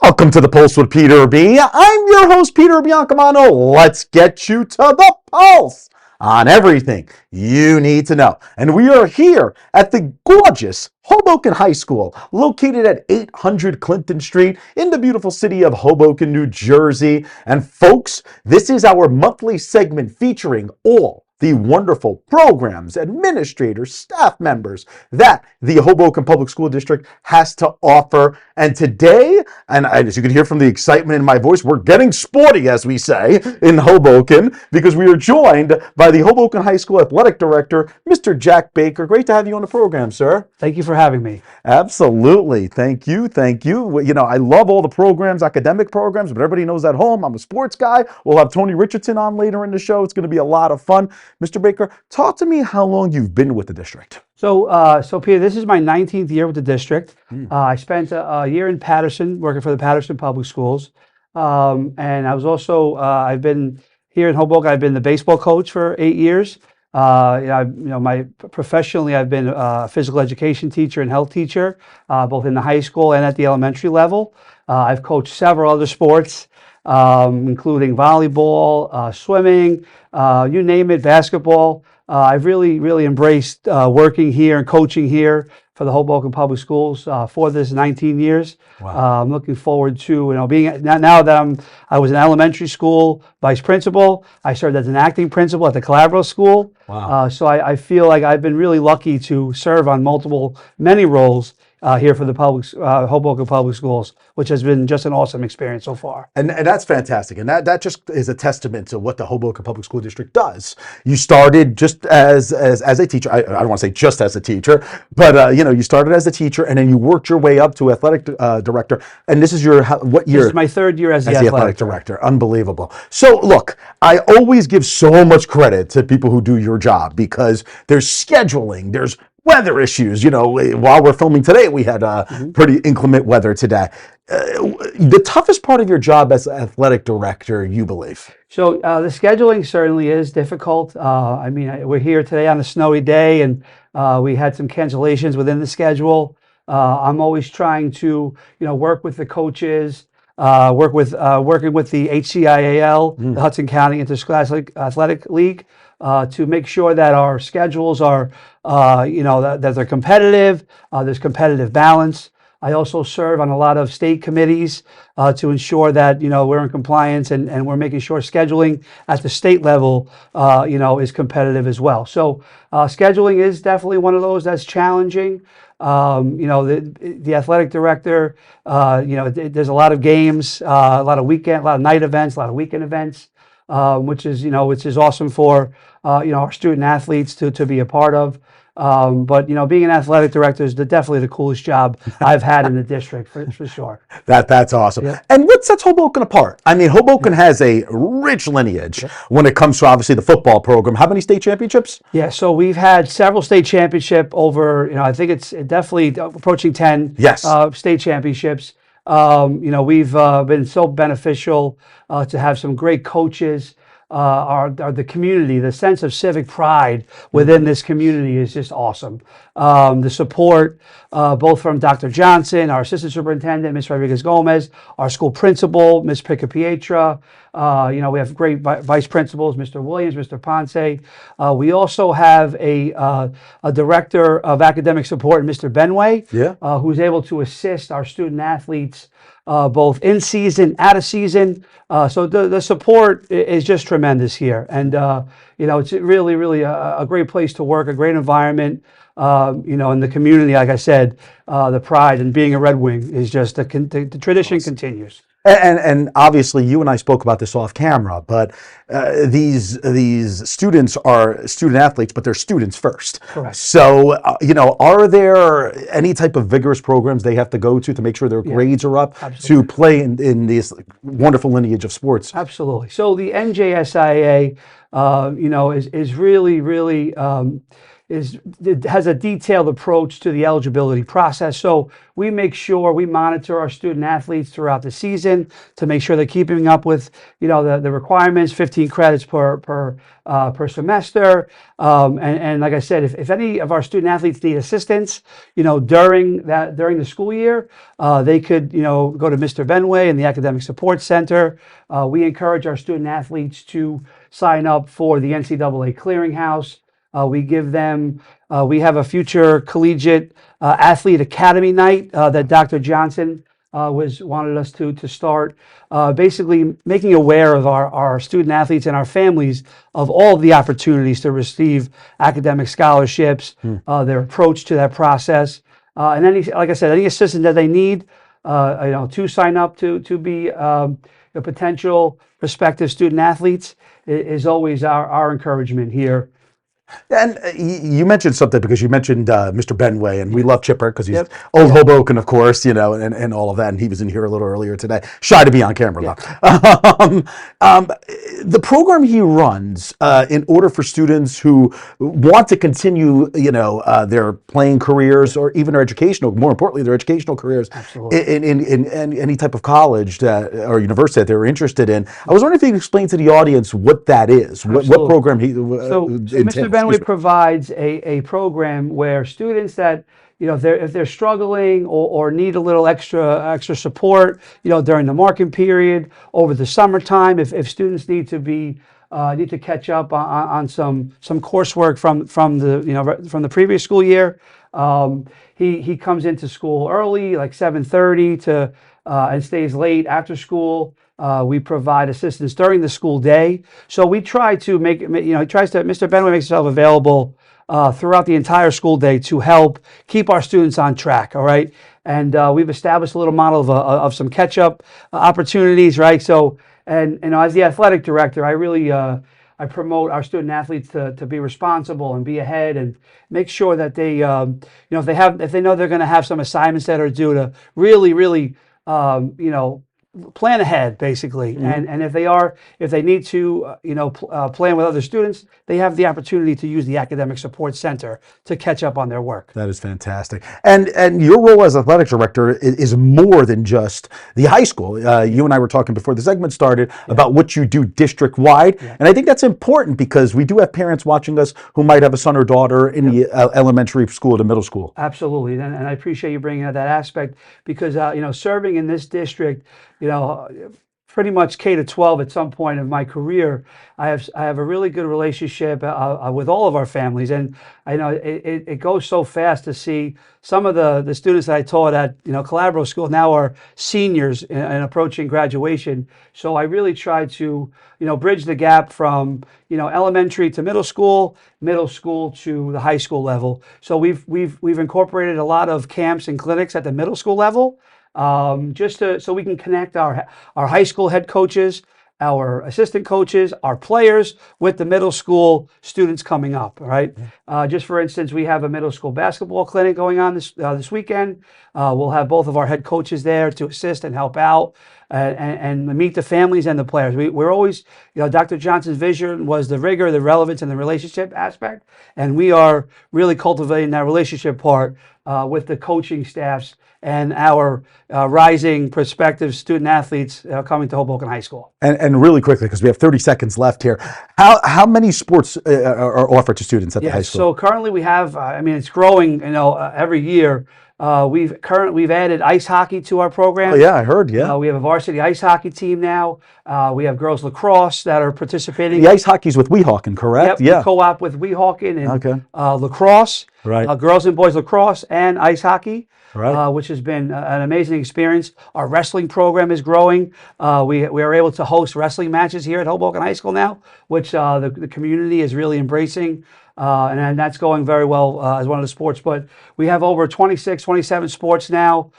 Welcome to the Pulse with Peter B. I'm your host, Peter Biancamano. Let's get you to the pulse on everything you need to know. And we are here at the gorgeous Hoboken High School, located at 800 Clinton Street in the beautiful city of Hoboken, New Jersey. And folks, this is our monthly segment featuring all the wonderful programs, administrators, staff members that the Hoboken Public School District has to offer. And today, and as you can hear from the excitement in my voice, we're getting sporty, as we say, in Hoboken, because we are joined by the Hoboken High School Athletic Director, Mr. Jack Baker. Great to have you on the program, sir. Thank you for having me. Absolutely. Thank you. Thank you. You know, I love all the programs, academic programs, but everybody knows at home I'm a sports guy. We'll have Tony Richardson on later in the show. It's going to be a lot of fun. Mr. Baker, talk to me how long you've been with the district. So Peter, this is my 19th year with the district. I spent a year in Paterson, working for the Paterson Public Schools. And I was also, I've been here in Hoboken, I've been the baseball coach for 8 years. Professionally, I've been a physical education teacher and health teacher, both in the high school and at the elementary level. I've coached several other sports, including volleyball, swimming, you name it, basketball. I've really embraced working here and coaching here for the Hoboken Public Schools for this 19 years. Wow. I'm looking forward to being now that I was an elementary school vice principal. I served as an acting principal at the Calabro School. Wow. So I feel like I've been really lucky to serve on many roles here for the Hoboken Public Schools, which has been just an awesome experience so far. And that's fantastic. And that just is a testament to what the Hoboken Public School District does. You started just as a teacher. I don't want to say just as a teacher, but you started as a teacher and then you worked your way up to athletic director. And this is what year? This is my third year as the athletic director. Unbelievable. So look, I always give so much credit to people who do your job because there's scheduling, there's weather issues. While we're filming today, we had pretty inclement weather today. The toughest part of your job as athletic director, you believe? So the scheduling certainly is difficult. We're here today on a snowy day, and we had some cancellations within the schedule. I'm always trying to, work with the coaches, working with the HCIAL, the Hudson County Interscholastic Athletic League, to make sure that our schedules are, that they're competitive. There's competitive balance. I also serve on a lot of state committees to ensure that we're in compliance and we're making sure scheduling at the state level is competitive as well. So scheduling is definitely one of those that's challenging. The athletic director, there's a lot of games, a lot of night events, a lot of weekend events, which is awesome for our student athletes to be a part of. But being an athletic director is definitely the coolest job I've had in the district for sure. That's awesome. Yep. And what sets Hoboken apart? I mean, Hoboken has a rich lineage when it comes to obviously the football program. How many state championships? Yeah, so we've had several state championships over. I think it's definitely approaching 10 state championships. We've been so beneficial to have some great coaches. The community, the sense of civic pride within this community is just awesome. The support, both from Dr. Johnson, our assistant superintendent, Ms. Rodriguez-Gomez, our school principal, Ms. Picapietra. We have great vice principals, Mr. Williams, Mr. Ponce. We also have a director of academic support, Mr. Benway, who's able to assist our student athletes both in season, out of season. So the support is just tremendous here. And, it's really a great place to work, a great environment. In the community, like I said, the pride in being a Red Wing is just the tradition continues. And obviously, you and I spoke about this off camera, but these students are student athletes, but they're students first. Correct. So, are there any type of vigorous programs they have to go to make sure their grades are up to play in this wonderful lineage of sports? Absolutely. So the NJSIA, is really it has a detailed approach to the eligibility process. So we make sure we monitor our student athletes throughout the season to make sure they're keeping up with, the requirements, 15 credits per semester. And like I said, if any of our student athletes need assistance, during the school year, they could, go to Mr. Benway and the Academic Support Center. We encourage our student athletes to sign up for the NCAA Clearinghouse. We give them, we have a future collegiate athlete academy night that Dr. Johnson wanted us to start, basically making aware of our student athletes and our families of all of the opportunities to receive academic scholarships, their approach to that process, and like I said, any assistance that they need, to sign up to be potential prospective student athletes is always our encouragement here. And you mentioned something because you mentioned Mr. Benway, and we love Chipper because he's Yep. old Hoboken, of course, and all of that. And he was in here a little earlier today. Shy to be on camera, though. The program he runs in order for students who want to continue, their playing careers or even their educational, more importantly, their educational careers in any type of college or university that they're interested in. I was wondering if you could explain to the audience what that is, what program he So Mr. Benway provides a program where students that, if they're struggling or need a little extra support, during the marking period, over the summertime, if students need to catch up on some coursework from the previous school year, he comes into school early, like 7:30 and stays late after school. We provide assistance during the school day. So we try to Mr. Benway makes himself available throughout the entire school day to help keep our students on track, all right? And we've established a little model of some catch-up opportunities, right? So, and as the athletic director, I really I promote our student athletes to be responsible and be ahead and make sure that they, if they know they're going to have some assignments that are due, to really, plan ahead, basically. And if they need to, plan with other students, they have the opportunity to use the Academic Support Center to catch up on their work. That is fantastic. And your role as athletic director is more than just the high school. You and I were talking before the segment started about what you do district-wide. And I think that's important because we do have parents watching us who might have a son or daughter in the elementary school to middle school. Absolutely. And I appreciate you bringing up that aspect because, serving in this district, pretty much K to 12 at some point of my career, I have a really good relationship with all of our families, and I know it goes so fast to see some of the students that I taught at Calabro School now are seniors and approaching graduation. So I really try to bridge the gap from elementary to middle school to the high school level. So we've incorporated a lot of camps and clinics at the middle school level. So we can connect our high school head coaches, our assistant coaches, our players with the middle school students coming up. Right? Just for instance, we have a middle school basketball clinic going on this weekend. We'll have both of our head coaches there to assist and help out and meet the families and the players. We're always, Dr. Johnson's vision was the rigor, the relevance, and the relationship aspect, and we are really cultivating that relationship part with the coaching staffs and our rising prospective student athletes coming to Hoboken High School. And really quickly, because we have 30 seconds left here, how many sports are offered to students at the high school? So currently we have, it's growing, every year. We've added ice hockey to our program. Oh yeah, I heard. Yeah, we have a varsity ice hockey team now. We have girls lacrosse that are participating. The ice hockey's with Weehawken, correct? Yep, yeah, co-op with Weehawken and lacrosse. Right. Girls and boys lacrosse and ice hockey. Right. Which has been an amazing experience. Our wrestling program is growing. We are able to host wrestling matches here at Hoboken High School now, which the community is really embracing. And that's going very well as one of the sports. But we have over 26, 27 sports now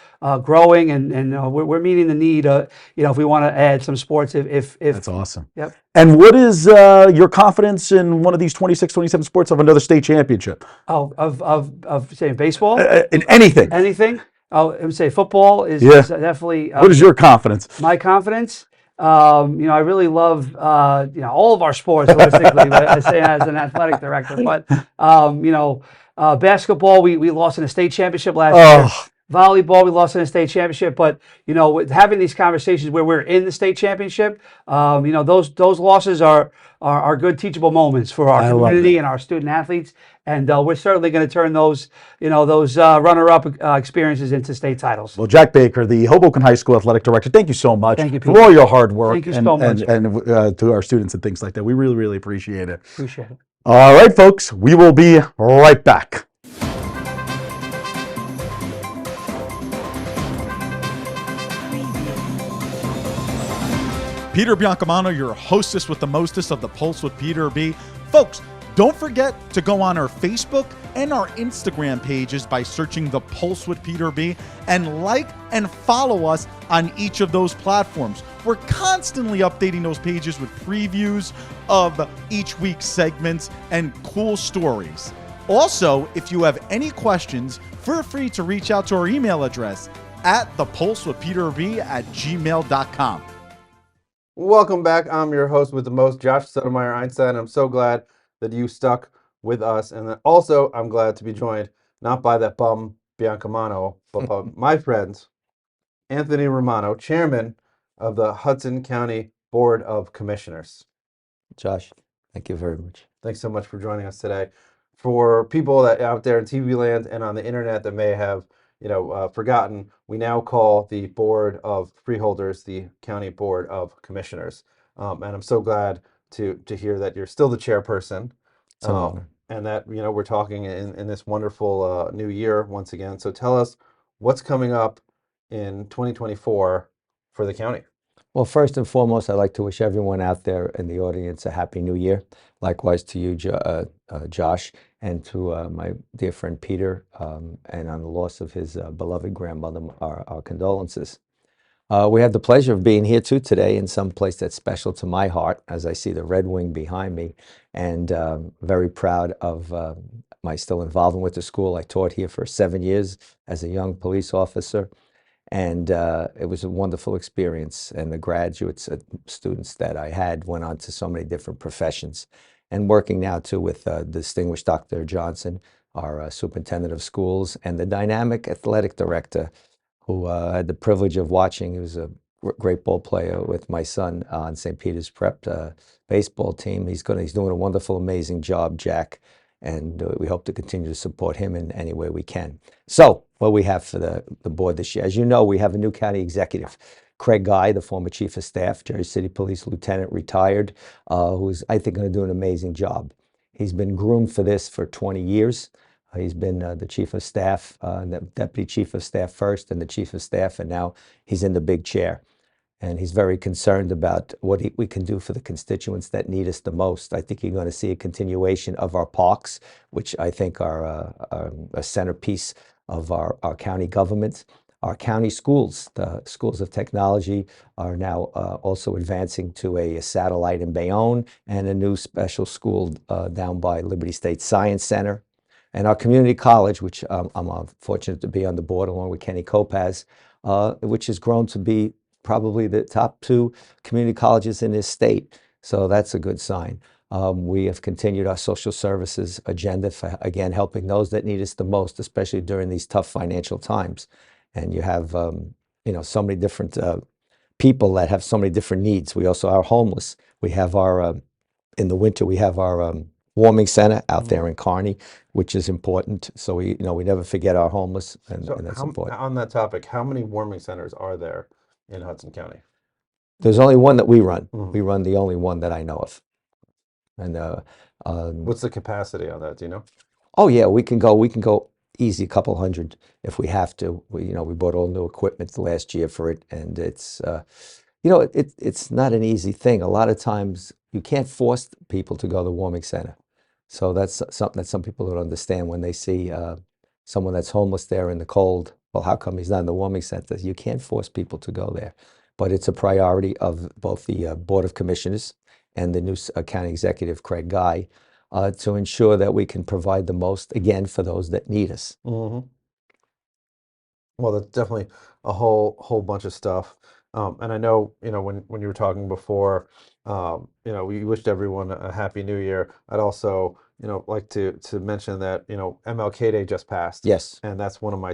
growing, and we're meeting the need, if we want to add some sports. If That's awesome. Yep. And what is your confidence in one of these 26, 27 sports of another state championship? Oh, of say baseball? In anything. Anything? I would say football is definitely. What is your confidence? My confidence? I really love, all of our sports holistically, but I say as an athletic director. But, basketball, we lost in a state championship last year. Oh, Volleyball, we lost in a state championship. But, with having these conversations where we're in the state championship, those losses are good teachable moments for our I love community that. and our student athletes. And we're certainly going to turn those runner-up experiences into state titles. Well, Jack Baker, the Hoboken High School athletic director, thank you so much Thank you, for Pete. all your hard work Thank you so much. and to our students and things like that. We really, really appreciate it. Appreciate it. All right, folks, we will be right back. Peter Biancamano, your hostess with the mostest of the Pulse with Peter B. Folks, don't forget to go on our Facebook and our Instagram pages by searching The Pulse with Peter B. and like and follow us on each of those platforms. We're constantly updating those pages with previews of each week's segments and cool stories. Also, if you have any questions, feel free to reach out to our email address at thepulsewithpeterb@gmail.com. Welcome back. I'm your host with the most, Josh Sotomayor Einstein. I'm so glad that you stuck with us. And then also, I'm glad to be joined not by that bum Biancamano, but by my friends, Anthony Romano, chairman of the Hudson County Board of Commissioners. Josh, thank you very much. Thanks so much for joining us today. For people that out there in TV land and on the internet that may have forgotten, we now call the Board of Freeholders the County Board of Commissioners. And I'm so glad to hear that you're still the chairperson. It's an honor. And that, we're talking in this wonderful new year once again. So tell us what's coming up in 2024 for the county. Well, first and foremost, I'd like to wish everyone out there in the audience a happy new year. Likewise to you, Josh, and to my dear friend Peter, and on the loss of his beloved grandmother, our condolences. We have the pleasure of being here too today in some place that's special to my heart, as I see the Red Wing behind me, and very proud of my still involvement with the school. I taught here for 7 years as a young police officer. And it was a wonderful experience. And the graduates, students that I had went on to so many different professions. And working now too with distinguished Dr. Johnson, our superintendent of schools, and the dynamic athletic director, who I had the privilege of watching. He was a great ball player with my son on St. Peter's Prep baseball team. He's doing a wonderful, amazing job, Jack. And we hope to continue to support him in any way we can. So what we have for the board this year, as you know, we have a new county executive, Craig Guy, the former chief of staff, Jersey City Police Lieutenant, retired, who's, I think, going to do an amazing job. He's been groomed for this for 20 years. He's been the chief of staff, the deputy chief of staff first, and the chief of staff, and now he's in the big chair. And he's very concerned about what we can do for the constituents that need us the most. I think you're going to see a continuation of our parks, which I think are a centerpiece of our county government. Our county schools, the schools of technology, are now also advancing to a satellite in Bayonne and a new special school down by Liberty State Science Center. And our community college, which I'm fortunate to be on the board along with Kenny Kopaz, which has grown to be probably the top 2 community colleges in this state. So that's a good sign. We have continued our social services agenda for, again, helping those that need us the most, especially during these tough financial times. And you have, so many different people that have so many different needs. We also are homeless. We have our, in the winter, we have our warming center out there in Kearney, which is important. So we never forget our homeless, and that's important. On that topic, how many warming centers are there in Hudson County? There's only one that we run. Mhm. We run the only one that I know of. And What's the capacity on that? Do you know? oh yeah, we can go easy, a couple hundred if we have to. We bought all new equipment last year for it, and it's it's not an easy thing. A lot of times you can't force people to go to the warming center. So that's something that some people don't understand when they see someone that's homeless there in the cold. Well, how come he's not in the warming center? You can't force people to go there. But it's a priority of both the Board of Commissioners and the new county executive, Craig Guy, to ensure that we can provide the most, again, for those that need us. Mm-hmm. Well, that's definitely a whole bunch of stuff. And I know, when you were talking before, we wished everyone a happy new year. I'd also, like to mention that, MLK Day just passed. Yes. And that's one of my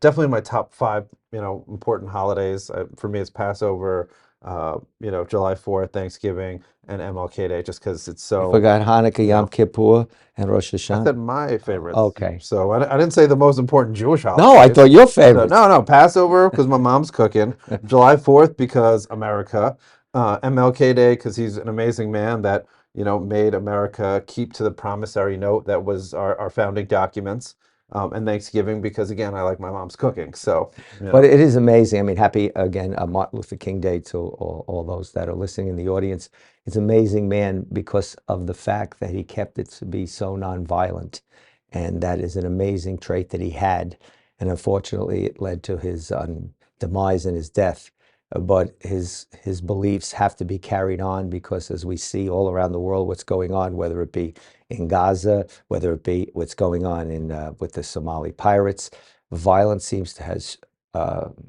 definitely my top five, important holidays. For me, it's Passover, July 4th, Thanksgiving, and MLK Day, just because it's You so, forgot Hanukkah, you Yom know, Kippur, and Rosh I Hashanah. said my favorites. Okay. So I didn't say the most important Jewish No, I holidays. thought your So, favorites. no, Passover because my mom's cooking. July 4th because America. MLK Day because he's an amazing man that, made America keep to the promissory note that was our founding documents. And Thanksgiving because, again, I like my mom's cooking. So, But it is amazing. I mean, happy again, Martin Luther King Day to all those that are listening in the audience. It's an amazing man because of the fact that he kept it to be so nonviolent. And that is an amazing trait that he had. And unfortunately, it led to his demise and his death. But his beliefs have to be carried on because as we see all around the world what's going on, whether it be in Gaza, whether it be what's going on with the Somali pirates, violence seems to has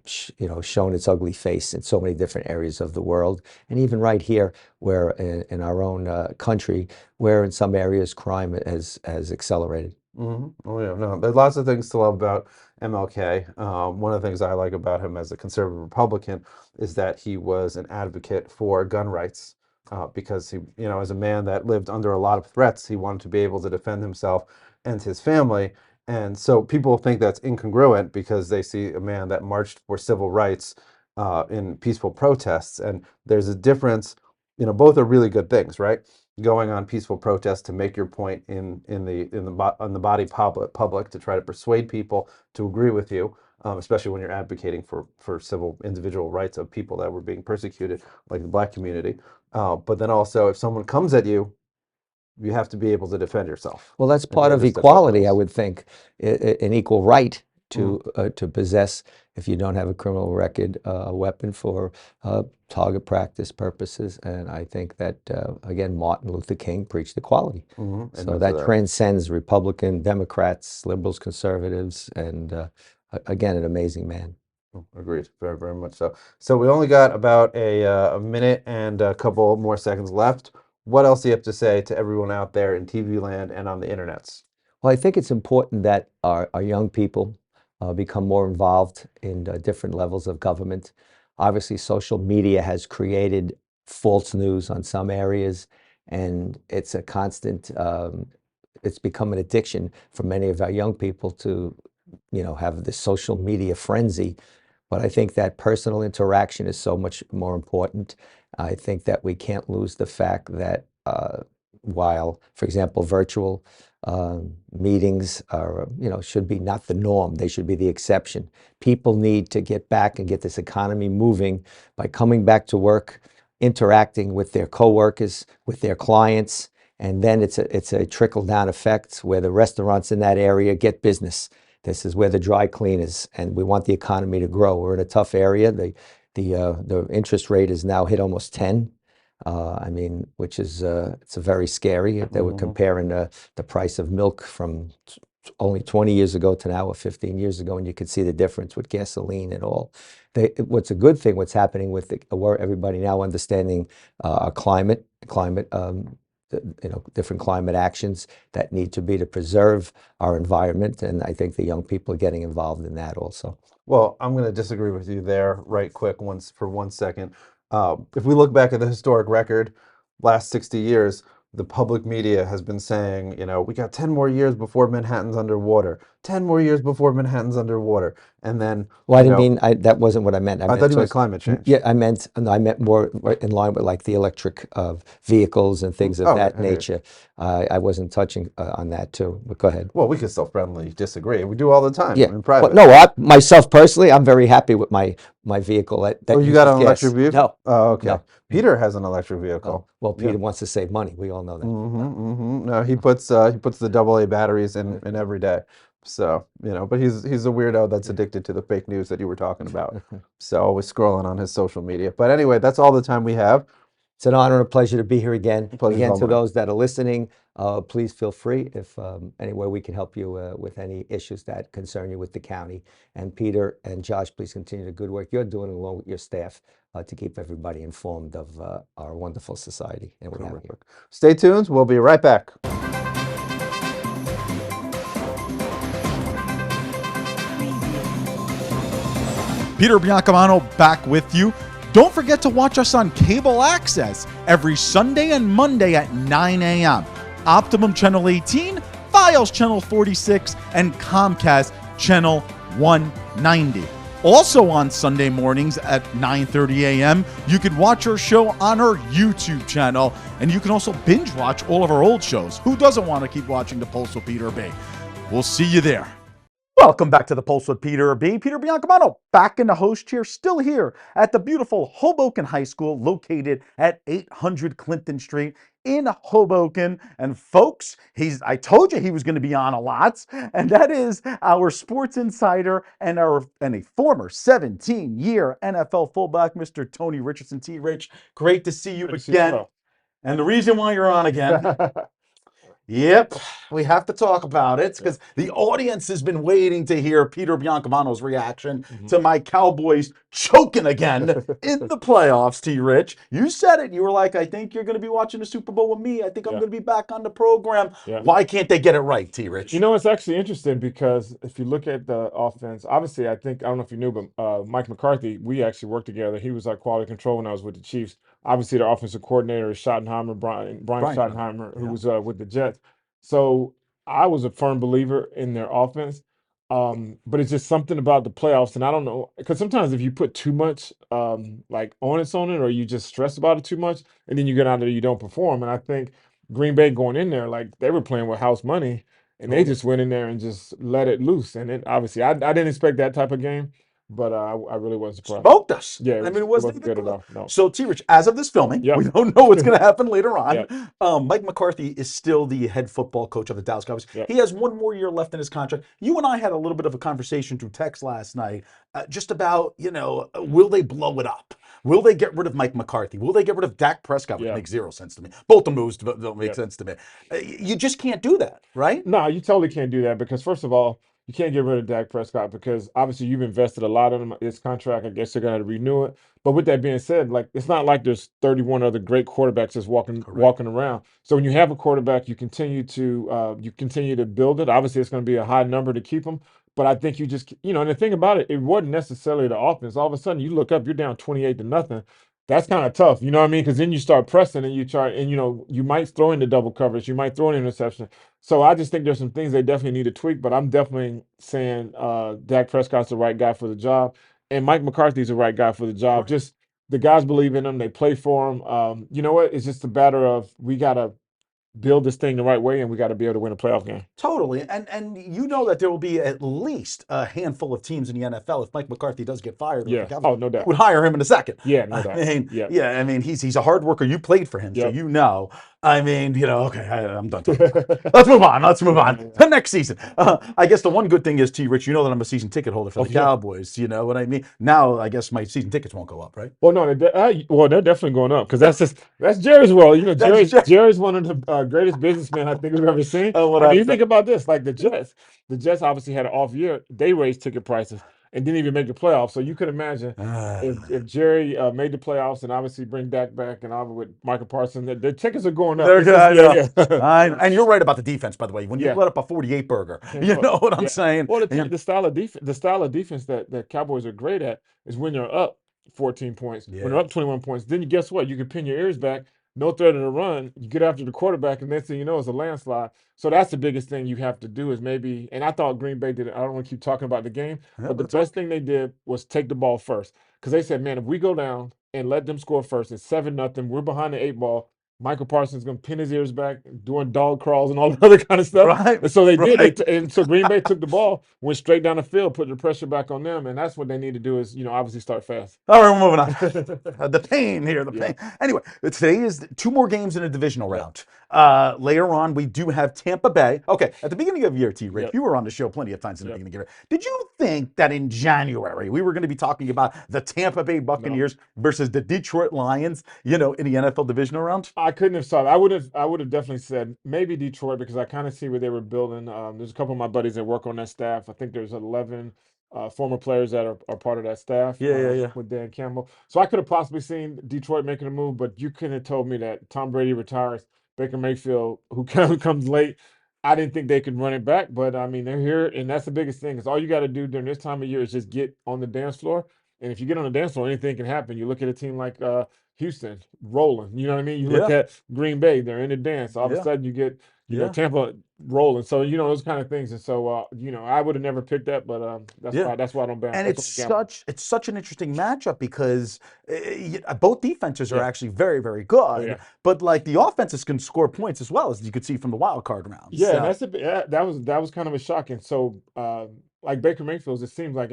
shown its ugly face in so many different areas of the world, and even right here, where in our own country, where in some areas crime has accelerated. Oh yeah, no, there's lots of things to love about MLK. One of the things I like about him as a conservative Republican is that he was an advocate for gun rights. Because he, as a man that lived under a lot of threats, he wanted to be able to defend himself and his family. And so people think that's incongruent because they see a man that marched for civil rights in peaceful protests. And there's a difference, both are really good things, right? Going on peaceful protests to make your point in the body public to try to persuade people to agree with you, especially when you're advocating for civil individual rights of people that were being persecuted, like the Black community. But then also, if someone comes at you, you have to be able to defend yourself. Well, that's And part he of understood both equality, I those. would think, an equal right Mhm. to possess, if you don't have a criminal record, a weapon for target practice purposes. And I think that, again, Martin Luther King preached equality. Amen So to that that. transcends Republican, Democrats, liberals, conservatives, and again, an amazing man. Agreed. Very, very much so. So we only got about a minute and a couple more seconds left. What else do you have to say to everyone out there in TV land and on the internets? Well, I think it's important that our young people become more involved in different levels of government. Obviously, social media has created false news on some areas, and it's a constant, it's become an addiction for many of our young people to, have this social media frenzy. But I think that personal interaction is so much more important. I think that we can't lose the fact that while, for example, virtual meetings are, should be not the norm, they should be the exception. People need to get back and get this economy moving by coming back to work, interacting with their coworkers, with their clients, and then it's a trickle down effect where the restaurants in that area get business. This is where the dry clean is, and we want the economy to grow. We're in a tough area. The interest rate is now hit almost 10. I mean, which is it's a very scary. They were comparing the price of milk from only 20 years ago to now, or 15 years ago, and you could see the difference with gasoline and all. What's a good thing, what's happening with everybody now understanding our climate, different climate actions that need to be to preserve our environment, and I think the young people are getting involved in that also. Well, I'm going to disagree with you there right quick for 1 second. If we look back at the historic record, last 60 years, the public media has been saying, we got 10 more years before Manhattan's underwater, 10 more years before Manhattan's underwater. And then, Well, I didn't mean, that wasn't what I meant. I thought you meant climate change. Yeah, no, I meant more in line with like the electric vehicles and things of Oh, that I hear you. nature. I wasn't touching on that too, but go ahead. Well, we could still friendly disagree. We do all the time Yeah, in well, private. no, myself personally, I'm very happy with my vehicle that Oh, you uses got an gas. electric vehicle? No, Oh, okay. no. Peter has an electric Oh, vehicle. well, Yeah. Peter wants to save money. We all know that. No, he puts the AA batteries in every day. So, but he's a weirdo that's addicted to the fake news that you were talking about. So always scrolling on his social media. But anyway, that's all the time we have. It's an honor and a pleasure to be here again. Pleasure's Again, all to mine. those that are listening, please feel free if any way we can help you with any issues that concern you with the county. And Peter and Josh, please continue the good work you're doing along with your staff to keep everybody informed of our wonderful society. And we have here. Stay tuned. We'll be right back. Peter Biancamano back with you. Don't forget to watch us on cable access every Sunday and Monday at 9 a.m. Optimum Channel 18, Fios Channel 46, and Comcast Channel 190. Also on Sunday mornings at 9:30 a.m., you can watch our show on our YouTube channel, and you can also binge watch all of our old shows. Who doesn't want to keep watching The Pulse with Peter B? We'll see you there. Welcome back to The Pulse with Peter B. Peter Biancamano, back in the host chair, still here at the beautiful Hoboken High School, located at 800 Clinton Street in Hoboken. And folks, I told you he was going to be on a lot, and that is our sports insider and a former 17-year NFL fullback, Mr. Tony Richardson. T. Rich, great to see you again. And the reason why you're on again. Yep, we have to talk about it because the audience has been waiting to hear Peter Biancamano's reaction to my Cowboys choking again in the playoffs, T-Rich. You said it. You were like, I think you're going to be watching the Super Bowl with me. I think I'm going to be back on the program. Why can't they get it right, T-Rich? You know, it's actually interesting because if you look at the offense, obviously, I don't know if you knew, but Mike McCarthy, we actually worked together. He was our quality control when I was with the Chiefs. Obviously, the offensive coordinator is Schottenheimer, Brian Schottenheimer, who was with the Jets. So I was a firm believer in their offense. But it's just something about the playoffs, and I don't know, because sometimes if you put too much like onus on it, or you just stress about it too much, and then you get out there, you don't perform. And I think Green Bay going in there, like they were playing with house money, and they just went in there and just let it loose. And it obviously, I didn't expect that type of game, but I really wasn't surprised. Smoked us. Yeah, I mean, it wasn't wasn't good even at close. all. No. So, T-Rich, as of this filming, we don't know what's going to happen later on. Mike McCarthy is still the head football coach of the Dallas Cowboys. He has one more year left in his contract. You and I had a little bit of a conversation through text last night just about, will they blow it up? Will they get rid of Mike McCarthy? Will they get rid of Dak Prescott? Which makes zero sense to me. Both the moves don't make sense to me. You just can't do that, right? No, you totally can't do that because, first of all, you can't get rid of Dak Prescott because obviously you've invested a lot in his contract. I guess they're going to renew it. But with that being said, like it's not like there's 31 other great quarterbacks just walking around. So when you have a quarterback, you continue to build it. Obviously, it's going to be a high number to keep him. But I think you just, and the thing about it, it wasn't necessarily the offense. All of a sudden, you look up, you're down 28-0. That's kind of tough, you know what I mean? Because then you start pressing and you try, and you might throw into double coverage, you might throw an interception. So I just think there's some things they definitely need to tweak. But I'm definitely saying Dak Prescott's the right guy for the job, and Mike McCarthy's the right guy for the job. Just the guys believe in him, they play for him. You know what? It's just a matter of we gotta build this thing the right way, and we got to be able to win a playoff game. Totally. And you know that there will be at least a handful of teams in the NFL if Mike McCarthy does get fired. Oh, no doubt. Would hire him in a second. Yeah, no doubt. I mean, he's a hard worker. You played for him, so you know. I mean, okay, I'm done talking. Let's move on. The next season. I guess the one good thing is, T-Rich, you know that I'm a season ticket holder for the Cowboys. You know what I mean? Now, I guess my season tickets won't go up, right? Well, no, they're definitely going up because that's Jerry's world. You know, Jerry's one of the greatest businessmen I think we've ever seen. You think about this, like the Jets obviously had an off year. They raised ticket prices and didn't even make the playoffs. So you could imagine if Jerry made the playoffs and obviously bring Dak back and with Michael Parsons, the tickets are going up. And you're right about the defense, by the way. When you let up a 48 burger, you know what I'm saying? Well, the style of defense that the Cowboys are great at is when they're up 14 points, when they're up 21 points. Then guess what? You can pin your ears back. No threat of the run. You get after the quarterback, and next thing you know, it's a landslide. So that's the biggest thing you have to do is maybe. And I thought Green Bay did it. I don't want to keep talking about the game, but the best thing they did was take the ball first because they said, "Man, if we go down and let them score first, it's 7-0. We're behind the 8 ball. Michael Parsons is going to pin his ears back, doing dog crawls and all the other kind of stuff. Right, And so they did. right. And so Green Bay took the ball, went straight down the field, put the pressure back on them, and that's what they need to do is, obviously start fast. All right, we're moving on. The pain here, the Yeah. pain. Anyway, today is 2 more games in a divisional Yeah. round. Later on, we do have Tampa Bay. Okay, at the beginning of the year, T. Rich, Yep. you were on the show plenty of times in the Yep. beginning of the year. Did you think that in January we were going to be talking about the Tampa Bay Buccaneers versus the Detroit Lions, in the NFL divisional round? I couldn't have saw it. I would have definitely said maybe Detroit because I kind of see where they were building. There's a couple of my buddies that work on that staff. I think there's 11 former players that are part of that staff. Yeah. With Dan Campbell. So I could have possibly seen Detroit making a move, but you couldn't have told me that Tom Brady retires, Baker Mayfield, who comes late. I didn't think they could run it back, but I mean they're here, and that's the biggest thing. Is all you got to do during this time of year is just get on the dance floor. And if you get on the dance floor, anything can happen. You look at a team like Houston rolling. You know what I mean? You look Yeah. at Green Bay, they're in the dance. All of Yeah. a sudden you get, Yeah. Tampa rolling. So, those kind of things. And so, I would have never picked that, but Yeah. that's why I don't ban. And that's why I don't gamble. it's such an interesting matchup because both defenses are Yeah. actually very, very good. yeah. But like the offenses can score points as well, as you could see from the wild card rounds. Yeah, and that's that was kind of a shock. And so, like Baker Mayfield, it seems like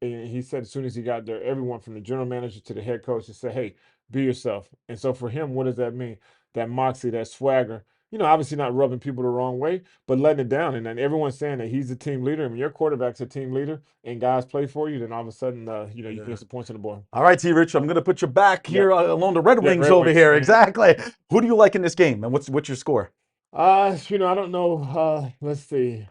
he said as soon as he got there, everyone from the general manager to the head coach just said, "Hey, be yourself." And so for him, what does that mean? That moxie, that swagger. Obviously not rubbing people the wrong way, but letting it down. And then everyone's saying that he's the team leader. And when your quarterback's a team leader and guys play for you, then all of a sudden, you can get some points on the board. All right, T. Rich, I'm going to put you back here along the Red Wings Red over Wings, here. yeah. Exactly. Who do you like in this game, and what's your score? I don't know. Let's see.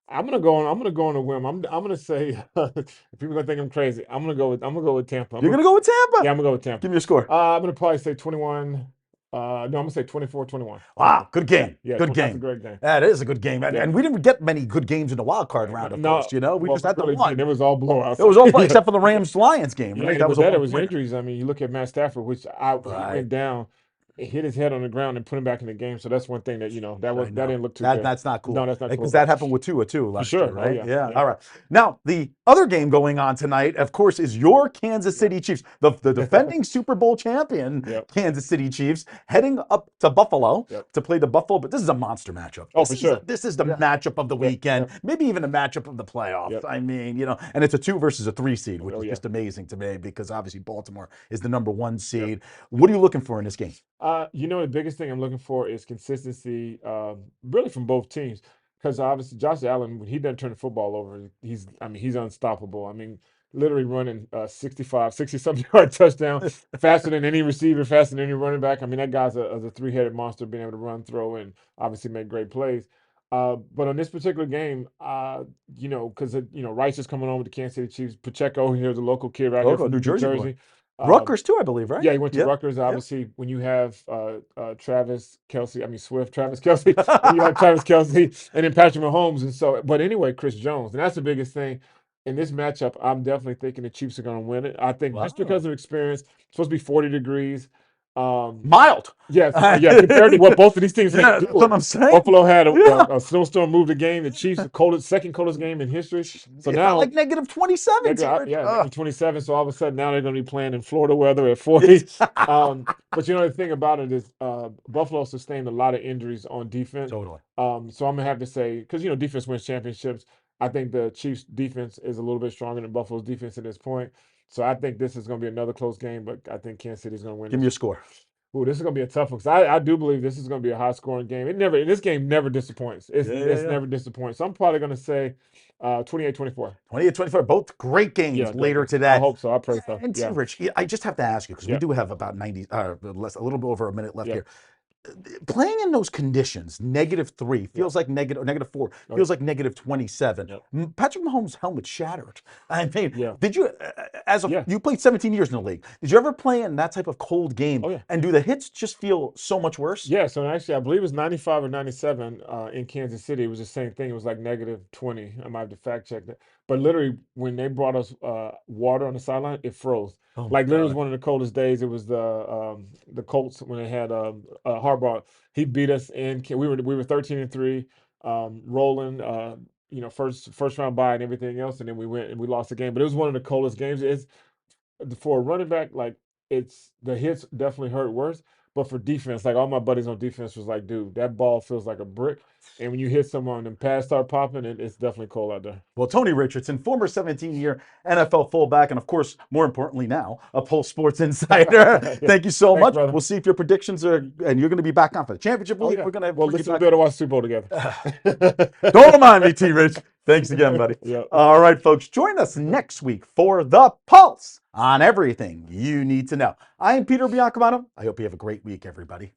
I'm gonna go on a whim. I'm gonna say people are gonna think I'm crazy. I'm gonna go with Tampa. You're going to go with Tampa? Yeah, I'm gonna go with Tampa. Give me your score. I'm gonna probably say 21. No, I'm gonna say 24-21. Wow, good game. Yeah, good that's game. a great game. That is a good game. And we didn't get many good games in the wild card round, of course. We well, just had the really one. didn't. It was all blowouts. It was all except for the Rams-Lions game, Yeah, right? and That was with a that, it was one-pointer. injuries. I mean, you look at Matt Stafford, which he went down, hit his head on the ground, and put him back in the game. So that's one thing that that didn't look too good. That's not cool. No, that's not cool. Because that happened with Tua too last sure. year, right? Oh, yeah. All right. Now the other game going on tonight, of course, is your Kansas City Chiefs, the defending Super Bowl champion Kansas City Chiefs, heading up to Buffalo to play the Buffalo. But this is a monster matchup. Oh, for sure. This is the matchup of the weekend, maybe even a matchup of the playoffs. I mean, and it's a 2 versus a 3 seed, which is just amazing to me because obviously Baltimore is the number 1 seed. What are you looking for in this game? The biggest thing I'm looking for is consistency, really from both teams. Because obviously Josh Allen, when he doesn't turn the football over, he's unstoppable. I mean, literally running 60-something yard touchdown, faster than any receiver, faster than any running back. I mean, that guy's a 3-headed monster, being able to run, throw, and obviously make great plays. But on this particular game, because Rice is coming on with the Kansas City Chiefs. Pacheco, here's a local kid right here from New Jersey. Um, Rutgers too, I believe, right? Yeah, he went to Rutgers. Obviously, when you have Travis Kelce, when you have Travis Kelce, and then Patrick Mahomes, and so. But anyway, Chris Jones, and that's the biggest thing in this matchup. I'm definitely thinking the Chiefs are going to win it. I think just because of experience. It's supposed to be 40 degrees. Mild. Yes, compared to what both of these teams had to do. That's what I'm saying. Buffalo had a snowstorm move the game. The Chiefs, second coldest game in history. So now like negative 27. negative 27. So all of a sudden now they're going to be playing in Florida weather at 40. But the thing about it is Buffalo sustained a lot of injuries on defense. Totally. So I'm gonna have to say, because defense wins championships. I think the Chiefs' defense is a little bit stronger than Buffalo's defense at this point. So I think this is going to be another close game, but I think Kansas City is going to win. Give me a score. Ooh, this is going to be a tough one because I do believe this is going to be a high-scoring game. This game never disappoints. It's never disappoints. So I'm probably going to say 28-24. 28-24. Both great games later today. I hope so. I pray so. And Rich, I just have to ask you because we do have about 90, a little bit over a minute left here. Playing in those conditions, -3 feels like -4 feels like -27. Patrick Mahomes' helmet shattered. I mean, did you, you played 17 years in the league? Did you ever play in that type of cold game? And do the hits just feel so much worse? Yeah. So actually, I believe it was 95 or 97 in Kansas City. It was the same thing. It was like -20. I might have to fact check that. But literally, when they brought us water on the sideline, it froze. Literally, it was one of the coldest days. It was the Colts when they had Harbaugh. He beat us in. We were 13-3, rolling. First round bye and everything else, and then we went and we lost the game. But it was one of the coldest games. It's for a running back, like the hits definitely hurt worse. But for defense, like all my buddies on defense was like, dude, that ball feels like a brick. And when you hit someone and pads start popping, it's definitely cold out there. Well, Tony Richardson, former 17-year NFL fullback, and of course, more importantly now, a Pulse Sports Insider. Thank you so Thanks, much. brother. We'll see if your predictions are, and you're going to be back on for the championship week. Yeah. We're going to Well, listen, we'll be able to watch Super Bowl together. Don't remind me, T. Rich. Thanks again, buddy. Yeah. All right, folks, join us next week for The Pulse on everything you need to know. I'm Peter Biancamano. I hope you have a great week, everybody.